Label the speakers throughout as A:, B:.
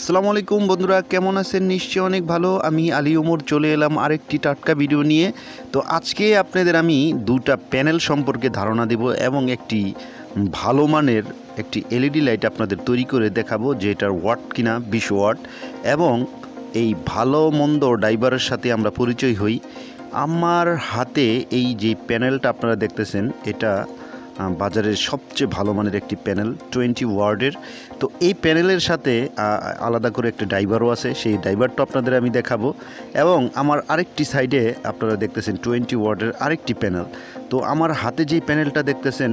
A: আসসালামু আলাইকুম বন্ধুরা, কেমন আছেন? নিশ্চয়ই অনেক ভালো। আমি আলী ওমর চলে এলাম আরেকটি টাটকা ভিডিও নিয়ে। তো আজকে আপনাদের আমি দুটা প্যানেল সম্পর্কে ধারণা দেব এবং একটি ভালো মানের একটি এলইডি লাইট আপনাদের তৈরি করে দেখাবো, যে এটার ওয়াট কিনা 20 ওয়াট, এবং এই ভালো মন্দ ড্রাইভারের সাথে আমরা পরিচয় হই। আমার হাতে এই যে প্যানেলটা আপনারা দেখতেছেন, এটা বাজারের সবচেয়ে ভালো মানের একটি প্যানেল 20 ওয়াটের। তো এই প্যানেলের সাথে আলাদা করে একটা ড্রাইভারও আছে, সেই ড্রাইভারটা আপনাদের আমি দেখাবো। এবং আমার আরেকটি সাইডে আপনারা দেখতেছেন 20 ওয়াটের আরেকটি প্যানেল। তো আমার হাতে যেই প্যানেলটা দেখতেছেন,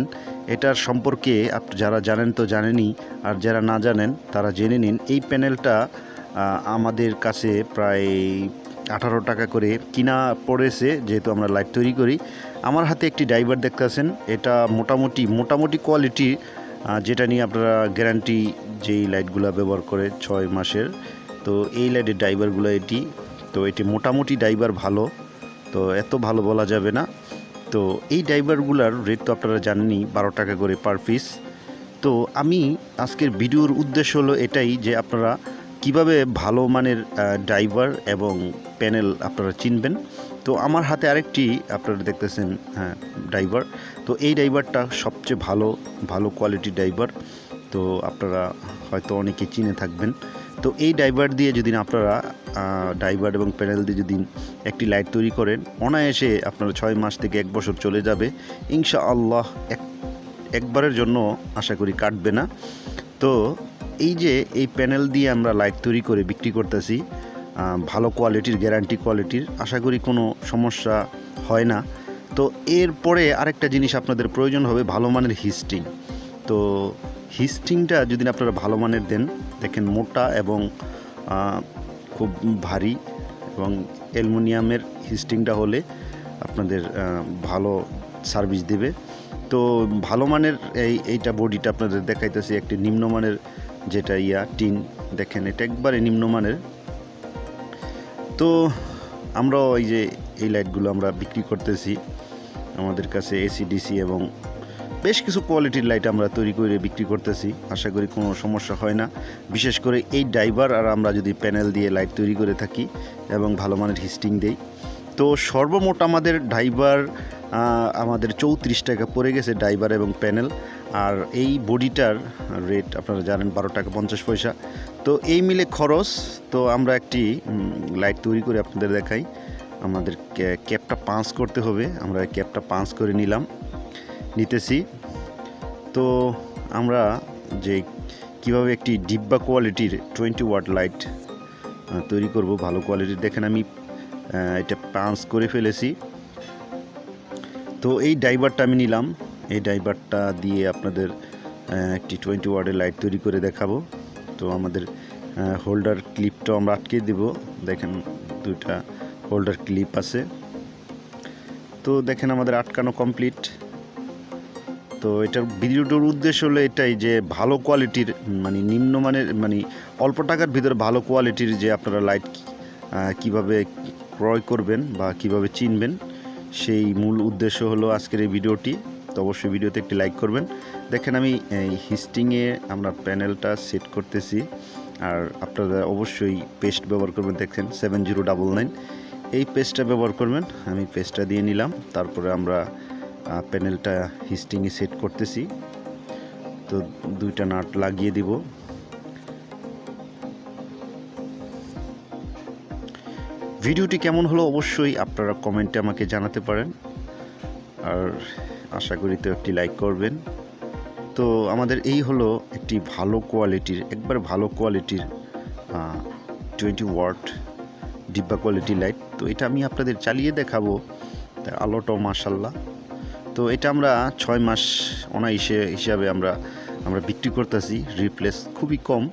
A: এটার সম্পর্কে যারা জানেন তো জানেনই, আর যারা না জানেন তারা জেনে নিন। এই প্যানেলটা আমাদের কাছে প্রায় 18 টাকা করে কিনা পড়েছে, যেহেতু আমরা লাইট তৈরি করি। আমার হাতে একটি ড্রাইভার দেখতেছেন, এটা মোটামুটি কোয়ালিটি, যেটা নিয়ে আপনারা গ্যারান্টি, যেই লাইটগুলো ব্যবহার করে 6 মাসের। তো এই লাইটের ড্রাইভারগুলো এটি মোটামুটি ড্রাইভার ভালো, তো এত ভালো বলা যাবে না। তো এই ড্রাইভারগুলোর রেট তো আপনারা জানেনই, 12 টাকা করে পার পিস। তো আমি আজকের ভিডিওর উদ্দেশ্য হলো এটাই, যে আপনারা কিভাবে ভালো মানের ড্রাইভার এবং প্যানেল আপনারা চিনবেন। তো আমার হাতে আরেকটি আপনারা দেখতেছেন ড্রাইভার। তো এই ড্রাইভারটা সবচেয়ে ভালো কোয়ালিটির ড্রাইভার, তো আপনারা হয়তো অনেকে চিনে থাকবেন। তো এই ড্রাইভার দিয়ে যদি আপনারা ড্রাইভার এবং প্যানেল দিয়ে যদি একটি লাইট তৈরি করেন, অনায়াসে আপনারা 6 মাস থেকে 1 বছর চলে যাবে ইনশাআল্লাহ। একবারের জন্য আশা করি কাটবে না। তো এই যে এই প্যানেল দিয়ে আমরা লাইট তৈরি করে বিক্রি করতেছি, ভালো কোয়ালিটির, গ্যারান্টি কোয়ালিটির, আশা করি কোনো সমস্যা হয় না। তো এরপরে আরেকটা জিনিস আপনাদের প্রয়োজন হবে, ভালো মানের হিস্টিং। তো হিস্টিংটা যদি আপনারা ভালো মানের দেন, দেখেন মোটা এবং খুব ভারী, এবং অ্যালুমিনিয়ামের হিস্টিংটা হলে আপনাদের ভালো সার্ভিস দেবে। তো ভালো মানের এইটা বডিটা আপনাদের দেখাইতেছি, একটি নিম্নমানের যেটা টিন, দেখেন এটা একবারে নিম্নমানের। তো আমরা এই লাইটগুলো আমরা বিক্রি করতেছি, আমাদের কাছে এসি, ডিসি এবং বেশ কিছু কোয়ালিটির লাইট আমরা তৈরি করে বিক্রি করতেছি। আশা করি কোনো সমস্যা হয় না, বিশেষ করে এই ড্রাইভার আর আমরা যদি প্যানেল দিয়ে লাইট তৈরি করে থাকি এবং ভালো মানের হিস্টিং দেই। তো সর্বমোট আমাদের ড্রাইভার আমাদের 34 টাকা পড়ে গেছে, ড্রাইভার এবং প্যানেল। আর এই বডিটার রেট আপনারা জানেন 12 টাকা 50 পয়সা। তো এই মিলে খরচ। তো আমরা একটি লাইট তৈরি করে আপনাদের দেখাই। আমাদের ক্যাপটা পাঞ্চ করতে হবে, আমরা ক্যাপটা পাঞ্চ করে নিতেছি। তো আমরা যে কিভাবে একটি ডিব্বা কোয়ালিটির 20 ওয়াট লাইট তৈরি করব ভালো কোয়ালিটির, দেখেন আমি এটা পাঞ্চ করে ফেলেছি। তো এই ড্রাইভারটা আমি নিলাম, এই ড্রাইভারটা দিয়ে আপনাদের একটি 20 ওয়াটের লাইট তৈরি করে দেখাবো। তো আমাদের হোল্ডার ক্লিপটাও আমরা আটকে দেব, দেখেন দুইটা হোল্ডার ক্লিপ আছে। তো দেখেন আমাদের আটকানো কমপ্লিট। তো এটার ভিডিওটার উদ্দেশ্য হলো এটাই, যে ভালো কোয়ালিটির, মানে নিম্নমানের, মানে অল্প টাকার ভিতরে ভালো কোয়ালিটির যে আপনারা লাইট কিভাবে ক্রয় করবেন বা কিভাবে চিনবেন, সেই মূল উদ্দেশ্য হলো আজকের এই ভিডিওটি। তো অবশ্যই ভিডিওতে একটি লাইক করবেন। দেখেন আমি এই হিস্টিংয়ে আমরা প্যানেলটা সেট করতেছি, আর আপনারা অবশ্যই পেস্ট ব্যবহার করবেন। দেখেন 7099 এই পেস্টটা ব্যবহার করবেন। আমি পেস্টটা দিয়ে নিলাম, তারপরে আমরা প্যানেলটা হিস্টিংয়ে সেট করতেছি। তো দুইটা নাট লাগিয়ে দিব। ভিডিওটি কেমন হলো অবশ্যই আপনারা কমেন্টে আমাকে জানাতে পারেন, আর আশা করি তো একটি লাইক করবেন। তো আমাদের এই হলো একটি ভালো কোয়ালিটির, একবার ভালো কোয়ালিটির 20 ওয়াট ডিব্বা কোয়ালিটি লাইট। তো এটা আমি আপনাদের চালিয়ে দেখাবো, আলোটাও মাশাল্লাহ। তো এটা আমরা 6 মাস অনায়াসে হিসাবে আমরা বিক্রি করতেছি, রিপ্লেস খুবই কম।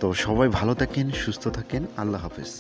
A: তো সবাই ভালো থাকেন, সুস্থ থাকেন, আল্লাহ হাফেজ।